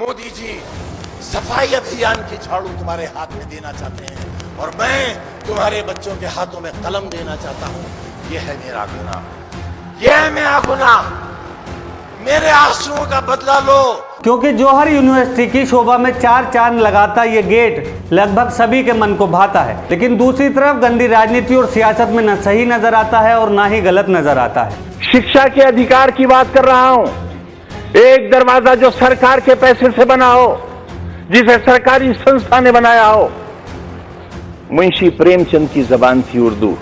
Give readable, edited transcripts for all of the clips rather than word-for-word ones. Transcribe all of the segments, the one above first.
मोदी जी सफाई अभियान की झाड़ू तुम्हारे हाथ में देना चाहते हैं और मैं तुम्हारे बच्चों के हाथों में कलम देना चाहता हूं। यह है मेरा गुनाह, यह है मेरा गुनाह। मेरे आंसुओं का बदला लो। क्योंकि जौहर यूनिवर्सिटी की शोभा में चार चांद लगाता ये गेट लगभग सभी के मन को भाता है, लेकिन दूसरी तरफ गंदी राजनीति और सियासत में न सही नजर आता है और ना ही गलत नजर आता है। शिक्षा के अधिकार की बात कर रहा हूं। एक दरवाजा जो सरकार के पैसे से बना हो, जिसे सरकारी संस्था ने बनाया हो। मुंशी प्रेमचंद की जबान थी उर्दू।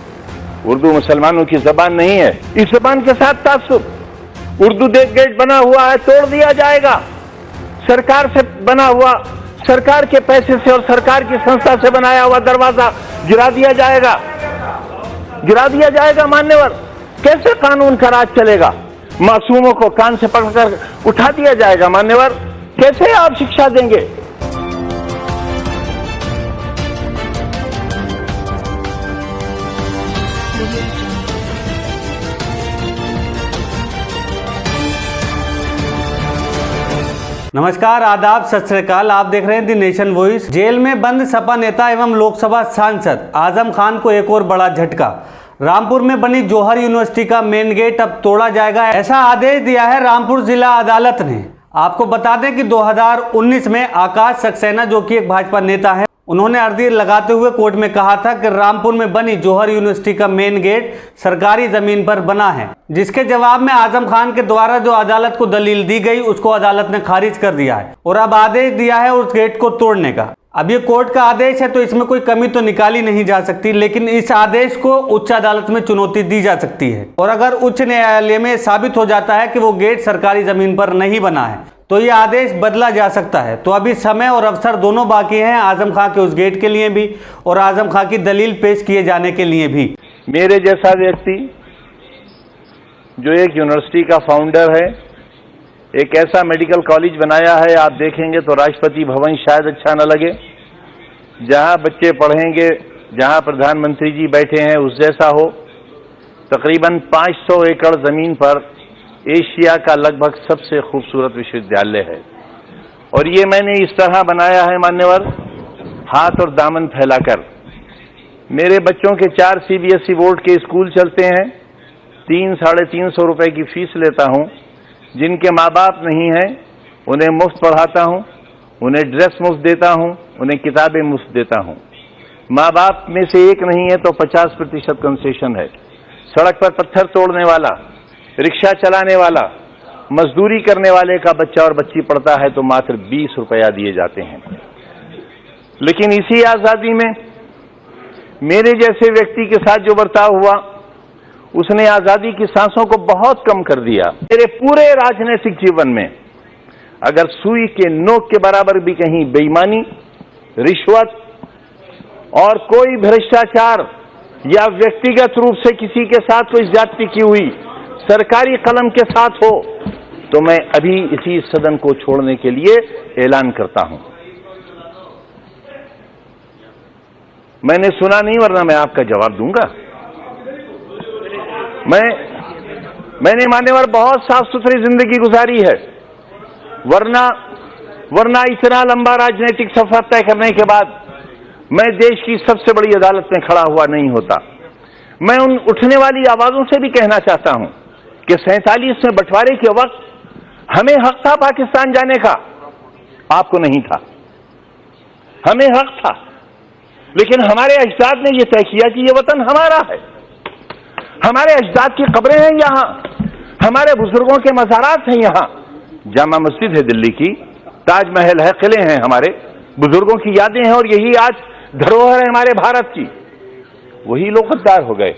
उर्दू मुसलमानों की जबान नहीं है। इस जबान के साथ तासुब। उर्दू गेट बना हुआ है, तोड़ दिया जाएगा। सरकार से बना हुआ, सरकार के पैसे से और सरकार की संस्था से बनाया हुआ दरवाजा गिरा दिया जाएगा, गिरा दिया जाएगा। मान्यवर, कैसे कानून का राज चलेगा? मासूमों को कान से पकड़कर उठा दिया जाएगा। मान्यवर, कैसे आप शिक्षा देंगे? नमस्कार, आदाब, सत श्री अकाल। आप देख रहे हैं दी नेशन वॉइस। जेल में बंद सपा नेता एवं लोकसभा सांसद आजम खान को एक और बड़ा झटका। रामपुर में बनी जौहर यूनिवर्सिटी का मेन गेट अब तोड़ा जाएगा, ऐसा आदेश दिया है रामपुर जिला अदालत ने। आपको बता दें कि 2019 में आकाश सक्सेना, जो कि एक भाजपा नेता है, उन्होंने अर्जी लगाते हुए कोर्ट में कहा था कि रामपुर में बनी जौहर यूनिवर्सिटी का मेन गेट सरकारी जमीन पर बना है, जिसके जवाब में आजम खान के द्वारा जो अदालत को दलील दी गई उसको अदालत ने खारिज कर दिया है और अब आदेश दिया है उस गेट को तोड़ने का। अब ये कोर्ट का आदेश है तो इसमें कोई कमी तो निकाली नहीं जा सकती, लेकिन इस आदेश को उच्च अदालत में चुनौती दी जा सकती है और अगर उच्च न्यायालय में साबित हो जाता है कि वो गेट सरकारी जमीन पर नहीं बना है तो ये आदेश बदला जा सकता है। तो अभी समय और अवसर दोनों बाकी हैं, आजम खां के उस गेट के लिए भी और आजम खां की दलील पेश किए जाने के लिए भी। मेरे जैसा व्यक्ति जो एक यूनिवर्सिटी का फाउंडर है, एक ऐसा मेडिकल कॉलेज बनाया है, आप देखेंगे तो राष्ट्रपति भवन शायद अच्छा न लगे, जहां बच्चे पढ़ेंगे, जहां प्रधानमंत्री जी बैठे हैं उस जैसा हो। तकरीबन 500 एकड़ जमीन पर एशिया का लगभग सबसे खूबसूरत विश्वविद्यालय है और ये मैंने इस तरह बनाया है मान्यवर, हाथ और दामन फैलाकर। मेरे बच्चों के 4 CBSE बोर्ड के स्कूल चलते हैं, 300-350 रुपए की फीस लेता हूं। जिनके माँ बाप नहीं हैं उन्हें मुफ्त पढ़ाता हूं, उन्हें ड्रेस मुफ्त देता हूं, उन्हें किताबें मुफ्त देता हूं। माँ बाप में से एक नहीं है तो 50% कंसेशन है। सड़क पर पत्थर तोड़ने वाला, रिक्शा चलाने वाला, मजदूरी करने वाले का बच्चा और बच्ची पढ़ता है तो मात्र 20 रुपया दिए जाते हैं। लेकिन इसी आजादी में मेरे जैसे व्यक्ति के साथ जो बर्ताव हुआ, उसने आजादी की सांसों को बहुत कम कर दिया। मेरे पूरे राजनीतिक जीवन में अगर सुई के नोक के बराबर भी कहीं बेईमानी, रिश्वत और कोई भ्रष्टाचार या व्यक्तिगत रूप से किसी के साथ कोई ज्यादती की हुई सरकारी कलम के साथ हो तो मैं अभी इसी सदन को छोड़ने के लिए ऐलान करता हूं। मैंने सुना नहीं, वरना मैं आपका जवाब दूंगा। मैंने मान्यवर बहुत साफ सुथरी जिंदगी गुजारी है, वरना इतना लंबा राजनीतिक सफर तय करने के बाद मैं देश की सबसे बड़ी अदालत में खड़ा हुआ नहीं होता। मैं उन उठने वाली आवाजों से भी कहना चाहता हूं कि 47 में बंटवारे के वक्त हमें हक था पाकिस्तान जाने का, आपको नहीं था। हमें हक था, लेकिन हमारे अजदाद ने यह तय किया कि यह वतन हमारा है। हमारे अजदाद की कब्रें हैं यहां, हमारे बुजुर्गों के मज़ारात हैं यहां। जामा मस्जिद है दिल्ली की, ताजमहल है, किले हैं, हमारे बुजुर्गों की यादें हैं और यही आज धरोहर है हमारे भारत की। वही लोग गद्दार हो गए,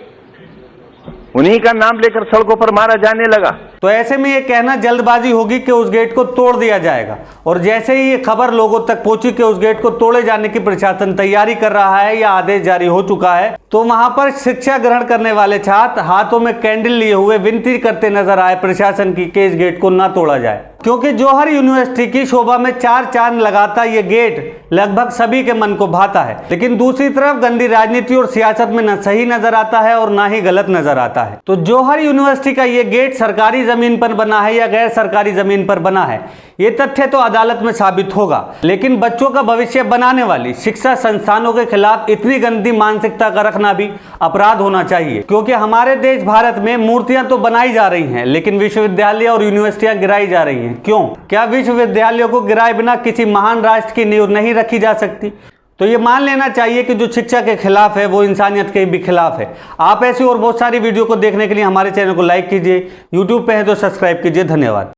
उन्हीं का नाम लेकर सड़कों पर मारा जाने लगा। तो ऐसे में ये कहना जल्दबाजी होगी कि उस गेट को तोड़ दिया जाएगा और जैसे ही ये खबर लोगों तक पहुंची कि उस गेट को तोड़े जाने की प्रशासन तैयारी कर रहा है या आदेश जारी हो चुका है, तो वहां पर शिक्षा ग्रहण करने वाले छात्र हाथों में कैंडल लिए हुए विनती करते नजर आए प्रशासन की कि इस गेट को ना तोड़ा जाए। क्योंकि जौहर यूनिवर्सिटी की शोभा में चार चांद लगाता ये गेट लगभग सभी के मन को भाता है। लेकिन दूसरी तरफ गंदी राजनीति और सियासत में न सही नजर आता है और ना ही गलत नजर आता है। तो जौहर यूनिवर्सिटी का ये गेट सरकारी जमीन पर बना है या गैर सरकारी जमीन पर बना है, ये तथ्य तो अदालत में साबित होगा। लेकिन बच्चों का भविष्य बनाने वाली शिक्षा संस्थानों के खिलाफ इतनी गंदी मानसिकता का रखना भी अपराध होना चाहिए, क्योंकि हमारे देश भारत में मूर्तियां तो बनाई जा रही हैं लेकिन विश्वविद्यालय और यूनिवर्सिटियां गिराई जा रही हैं। क्यों? क्या विश्वविद्यालयों को गिराए बिना किसी महान राष्ट्र की नींव नहीं रखी जा सकती? तो ये मान लेना चाहिए कि जो शिक्षा के खिलाफ है वो इंसानियत के भी खिलाफ है। आप ऐसी और बहुत सारी वीडियो को देखने के लिए हमारे चैनल को लाइक कीजिए, यूट्यूब पे है तो सब्सक्राइब कीजिए। धन्यवाद।